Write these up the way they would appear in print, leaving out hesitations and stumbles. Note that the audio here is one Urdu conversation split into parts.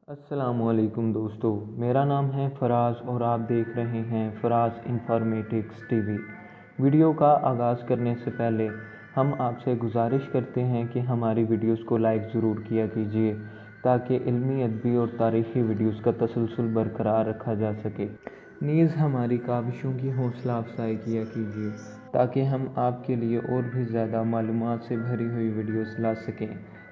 السلام علیکم دوستو، میرا نام ہے فراز اور آپ دیکھ رہے ہیں فراز انفارمیٹکس ٹی وی۔ ویڈیو کا آغاز کرنے سے پہلے ہم آپ سے گزارش کرتے ہیں کہ ہماری ویڈیوز کو لائک ضرور کیا کیجیے تاکہ علمی، ادبی اور تاریخی ویڈیوز کا تسلسل برقرار رکھا جا سکے۔ نیز ہماری کاوشوں کی حوصلہ افزائی کیا کیجیے تاکہ ہم آپ کے لیے اور بھی زیادہ معلومات سے بھری ہوئی ویڈیوز لا سکیں۔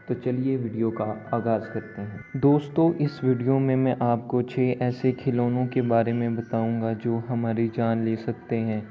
تو چلیے ویڈیو کا آغاز کرتے ہیں۔ دوستو، اس ویڈیو میں آپ کو 6 ایسے کھلونوں کے بارے میں بتاؤں گا جو ہماری جان لے سکتے ہیں۔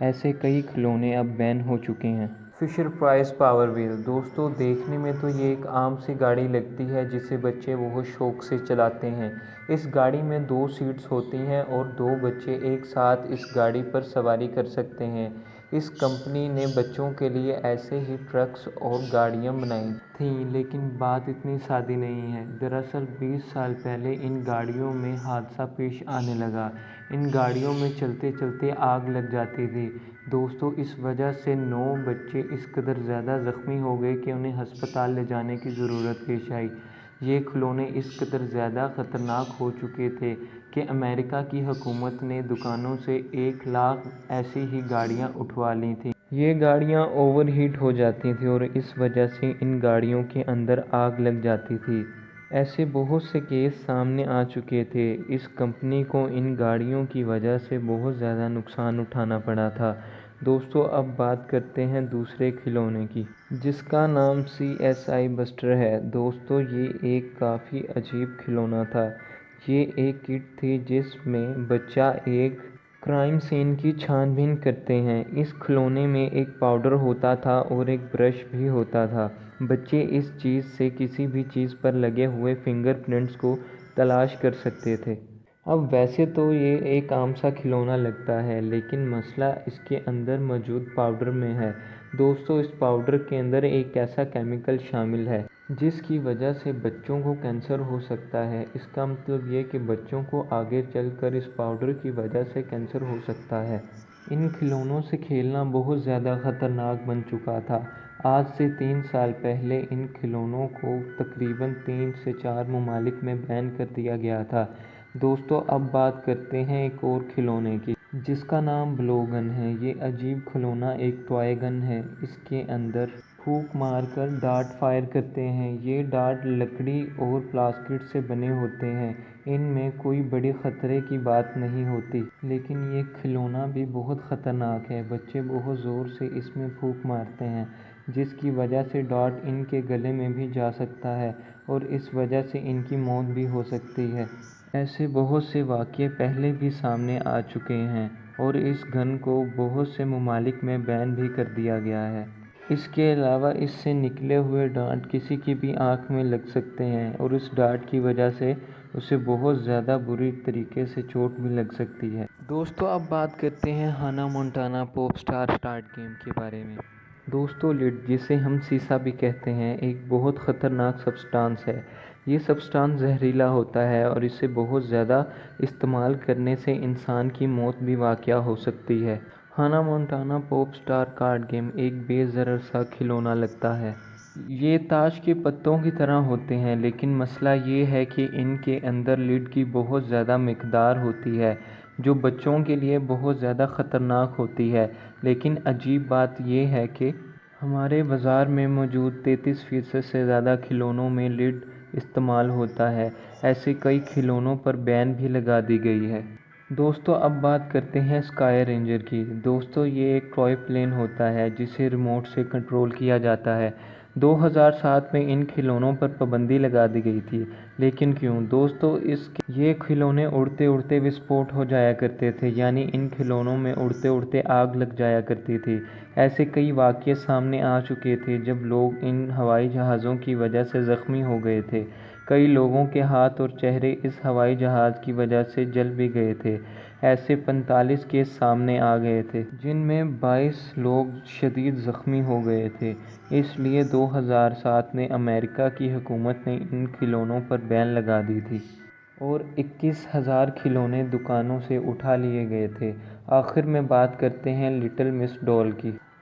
ایسے کئی کھلونے اب بین ہو چکے ہیں۔ فشر پرائس پاور وہیل۔ دوستو، دیکھنے میں تو یہ ایک عام سی گاڑی لگتی ہے جسے بچے بہت شوق سے چلاتے ہیں۔ اس گاڑی میں 2 سیٹس ہوتی ہیں اور 2 بچے ایک ساتھ اس گاڑی پر سواری کر سکتے ہیں۔ اس کمپنی نے بچوں کے لیے ایسے ہی ٹرکس اور گاڑیاں بنائی تھیں، لیکن بات اتنی سادی نہیں ہے۔ دراصل 20 سال پہلے ان گاڑیوں میں حادثہ پیش آنے لگا۔ ان گاڑیوں میں چلتے چلتے آگ لگ جاتی تھی۔ دوستو، اس وجہ سے 9 بچے اس قدر زیادہ زخمی ہو گئے کہ انہیں ہسپتال لے جانے کی ضرورت پیش آئی۔ یہ کھلونے اس قدر زیادہ خطرناک ہو چکے تھے کہ امریکہ کی حکومت نے دکانوں سے 1 لاکھ ایسی ہی گاڑیاں اٹھوا لی تھیں۔ یہ گاڑیاں اوور ہیٹ ہو جاتی تھیں اور اس وجہ سے ان گاڑیوں کے اندر آگ لگ جاتی تھی۔ ایسے بہت سے کیس سامنے آ چکے تھے۔ اس کمپنی کو ان گاڑیوں کی وجہ سے بہت زیادہ نقصان اٹھانا پڑا تھا۔ دوستو، اب بات کرتے ہیں دوسرے کھلونے کی، جس کا نام CSI بسٹر ہے۔ دوستو، یہ ایک کافی عجیب کھلونا تھا۔ یہ ایک کٹ تھی جس میں بچہ ایک کرائم سین کی چھان بین کرتے ہیں۔ اس کھلونے میں ایک پاؤڈر ہوتا تھا اور ایک برش بھی ہوتا تھا۔ بچے اس چیز سے کسی بھی چیز پر لگے ہوئے فنگر پرنٹس کو تلاش کر سکتے تھے۔ اب ویسے تو یہ ایک عام سا کھلونا لگتا ہے، لیکن مسئلہ اس کے اندر موجود پاؤڈر میں ہے۔ دوستو، اس پاؤڈر کے اندر ایک ایسا کیمیکل شامل ہے جس کی وجہ سے بچوں کو کینسر ہو سکتا ہے۔ اس کا مطلب یہ کہ بچوں کو آگے چل کر اس پاؤڈر کی وجہ سے کینسر ہو سکتا ہے۔ ان کھلونوں سے کھیلنا بہت زیادہ خطرناک بن چکا تھا۔ آج سے 3 سال پہلے ان کھلونوں کو تقریباً 3 سے 4 ممالک میں بین کر دیا گیا تھا۔ دوستو، اب بات کرتے ہیں ایک اور کھلونے کی، جس کا نام بلو گن ہے۔ یہ عجیب کھلونا ایک ٹوائے گن ہے۔ اس کے اندر پھونک مار کر ڈارٹ فائر کرتے ہیں۔ یہ ڈارٹ لکڑی اور پلاسٹک سے بنے ہوتے ہیں۔ ان میں کوئی بڑی خطرے کی بات نہیں ہوتی، لیکن یہ کھلونا بھی بہت خطرناک ہے۔ بچے بہت زور سے اس میں پھونک مارتے ہیں، جس کی وجہ سے ڈارٹ ان کے گلے میں بھی جا سکتا ہے اور اس وجہ سے ان کی موت بھی ہو سکتی ہے۔ ایسے بہت سے واقعے پہلے بھی سامنے آ چکے ہیں اور اس گن کو بہت سے ممالک میں بین بھی کر دیا گیا ہے۔ اس کے علاوہ اس سے نکلے ہوئے ڈارٹ کسی کی بھی آنکھ میں لگ سکتے ہیں اور اس ڈارٹ کی وجہ سے اسے بہت زیادہ بری طریقے سے چوٹ بھی لگ سکتی ہے۔ دوستو، اب بات کرتے ہیں ہانا مونٹانا پاپ اسٹار اسٹارٹ گیم کے بارے میں۔ دوستو، لیڈ، جسے ہم سیسا بھی کہتے ہیں، ایک بہت خطرناک سبسٹانس ہے۔ یہ سبسٹانس زہریلا ہوتا ہے اور اسے بہت زیادہ استعمال کرنے سے انسان کی موت بھی واقع ہو سکتی ہے۔ ہانا مونٹانا پاپ اسٹار کارڈ گیم ایک بے ضرر سا کھلونا لگتا ہے۔ یہ تاش کے پتوں کی طرح ہوتے ہیں، لیکن مسئلہ یہ ہے کہ ان کے اندر لیڈ کی بہت زیادہ مقدار ہوتی ہے، جو بچوں کے لیے بہت زیادہ خطرناک ہوتی ہے۔ لیکن عجیب بات یہ ہے کہ ہمارے بازار میں موجود 33% سے زیادہ کھلونوں میں لیڈ استعمال ہوتا ہے۔ ایسے کئی کھلونوں پر بین بھی لگا دی گئی ہے۔ دوستو، اب بات کرتے ہیں اسکائی رینجر کی۔ دوستو، یہ ایک ٹوائے پلین ہوتا ہے جسے ریموٹ سے کنٹرول کیا جاتا ہے۔ 2007 میں ان کھلونوں پر پابندی لگا دی گئی تھی، لیکن کیوں؟ دوستو، یہ کھلونے اڑتے اڑتے وسفوٹ ہو جایا کرتے تھے، یعنی ان کھلونوں میں اڑتے اڑتے آگ لگ جایا کرتی تھی۔ ایسے کئی واقعے سامنے آ چکے تھے جب لوگ ان ہوائی جہازوں کی وجہ سے زخمی ہو گئے تھے۔ کئی لوگوں کے ہاتھ اور چہرے اس ہوائی جہاز کی وجہ سے جل بھی گئے تھے۔ ایسے 45 کیس سامنے آ گئے تھے، جن میں 22 لوگ شدید زخمی ہو گئے تھے۔ اس لیے 2007 میں امریکہ کی حکومت نے ان کھلونوں پر بین لگا دی تھی اور 21,000 کھلونے دکانوں سے اٹھا لیے گئے تھے۔ آخر میں بات کرتے ہیں لٹل مس ڈال کی۔